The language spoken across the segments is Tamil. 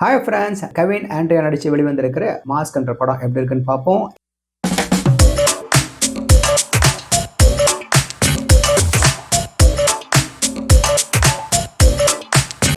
ஹாய் ஃப்ரெண்ட்ஸ், கவின் ஆண்ட்ரியா நடிச்சு வெளிவந்திருக்கிற மாஸ்க் என்ற படம் எப்படி இருக்குன்னு பார்ப்போம்.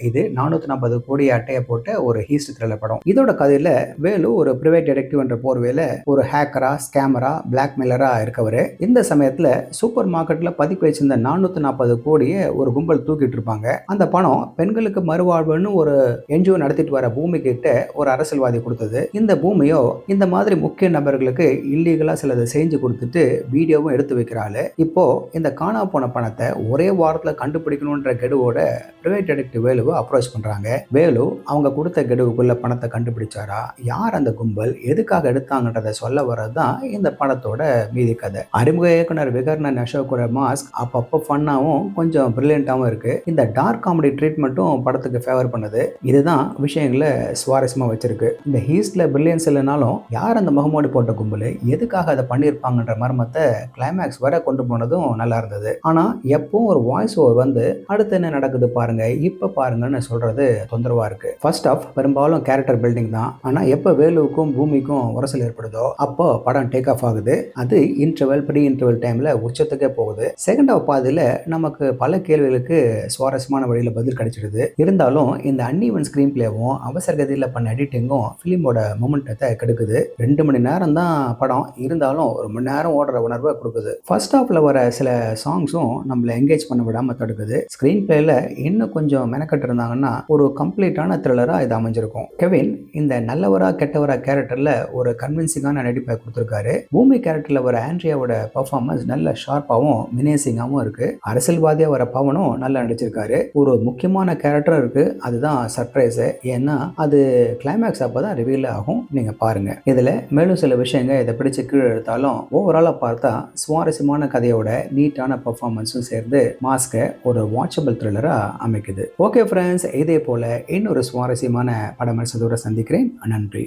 இது 440 கோடி அட்டையை போட்ட ஒரு ஹீஸ்ட் த்ரில்லர் படம். இதோட கதையில வேலு ஒரு பிரைவேட் டிடெக்டிவ் என்ற போர்வையில ஒரு ஹேக்கரா, ஸ்கேமரா, பிளாக்மெயிலரா இருக்கவரு. இந்த சமயத்துல சூப்பர் மார்க்கெட்ல பதுக்கி வச்சிருந்த 440 கோடியை ஒரு கும்பல் தூக்கிட்டு இருப்பாங்க. அந்த பணம் பெண்களுக்கு மறுவாழ்வுன்னு ஒரு என்ஜிஓ நடத்திட்டு வர பூமி கிட்ட ஒரு அரசியல்வாதி கொடுத்தது. இந்த பூமியோ இந்த மாதிரி முக்கிய நபர்களுக்கு இல்லீகலா சிலதை செஞ்சு கொடுத்துட்டு வீடியோவும் எடுத்து வைக்கிறாள். இப்போ இந்த காணா போன பணத்தை ஒரே வாரத்துல கண்டுபிடிக்கணும்ன்ற கெடுவோட பிரைவேட் டிடெக்டிவ் வேலுவை அப்ரோச் பண்றாங்க. வேலு அவங்க கொடுத்த கெடுவுக்குள்ள பணத்தை கண்டுபிடிச்சாரா, யார் அந்த கும்பல், எதுக்காக எடுத்தாங்கன்றத சொல்ல வரதான் இந்த படத்தோட மீதி கதை. அறிமுக இயக்குனர் விகர்ணன் அசோக்கோட மாஸ்க் அப்பப்போ ஃபன்னாவும் கொஞ்சம் பிரில்லியண்டாவும் இருக்கு. இந்த டார்க் காமெடி ட்ரீட்மெண்ட்டும் படத்துக்கு ஃபேவர் பண்ணுது. இதுதான் விஷயங்களை சுவாரஸ்யமா வச்சிருக்கு. இந்த ஹீஸ்ட்ல பிரில்லியன்ஸ் இல்லைனாலும் யார் அந்த முகமூடி போட்ட கும்பல், எதுக்காக அதை பண்ணியிருப்பாங்கன்ற மர்மத்தை கிளைமேக்ஸ் வரை கொண்டு போனதும் நல்லா இருந்தது. ஆனா எப்பவும் ஒரு வாய்ஸ் ஓவர் வந்து அடுத்து என்ன நடக்குது பாருங்க, இப்ப பாருங்கன்னு சொல்றது தொந்தரவா இருக்கு. ஃபர்ஸ்ட் ஆஃப் பெரும்பாலும் கேரக்டர் பில்டிங் தான். ஆனா எப்ப வேலுவுக்கும் பூமிக்கும் உரசல் ஏற்படுதோ அப்போ படம் டேக் ஆஃப் ஆகுது. அது இன்டர்வல் ப்ரீ இன்டர்வல் டைம்ல உச்சத்துக்கே போகுது. செகண்ட் ஆஃப் பாதியில நமக்கு பல கேள்விகளுக்கு சுவாரஸ்யமான வழியில பதில் கிடைச்சிடுது. இருந்தாலும் இந்த அன்இவன் ஸ்கிரீன் பிளேவும் அவசர கதியில பண்ண எடிட்டிங்கும் பிலிமோட மொமெண்டத்தை கெடுக்குது. 2 மணி நேரம் தான் படம், இருந்தாலும் 1 மணி நேரம் ஓடுற உணர்வை கொடுக்குது. ஃபர்ஸ்ட் ஆஃப்ல வர சில சாங்ஸும் நம்மள என்கேஜ் பண்ண விடாம தடுக்குது. ஸ்கிரீன் பிளேல இன்னும் கொஞ்சம் மெனக்கட்டு இருந்தாங்கன்னா ஒரு கம்ப்ளீட்டான த்ரில்லரா இது அமைஞ்சிருக்கும். கெவின் இந்த நல்லவரா கெட்டவரா கேரக்டர்ல ஒரு கன்வின்சிங்கான நடிப்பை கொடுத்திருக்காரு. பூமி கேரக்டர்ல வர ஆண்ட்ரியாவோட பெர்ஃபார்மன்ஸ் நல்ல ஷார்ப்பாவும் மினேசிங்காவும் இருக்கு. அரசியல்வாதியா வர பவனும் நல்லா நடிச்சிருக்காரு. ஒரு முக்கியமான கேரக்டர் இருக்கு, அதுதான் சர்ப்ரைஸ். ஏன்னா அது கிளைமேக்ஸ் அப்பதான் ரிவீல் ஆகும். நீங்க பாருங்க. இதுல மேலும் சில விஷயங்கள் இதை பிடிச்சு கீழே எடுத்தாலும் ஓவராலா பார்த்தா சுவாரஸ்யமான கதையோட நீட்டான பெர்ஃபார்மன்ஸும் சேர்ந்து மாஸ்கை ஒரு வாட்சபிள் த்ரில்லரா அமைக்குது. ஓகே ஃப்ரெண்ட்ஸ், இதே போல இன்னொரு சுவாரஸ்யமான படமரசத்தோட சந்திக்கிறேன். நன்றி.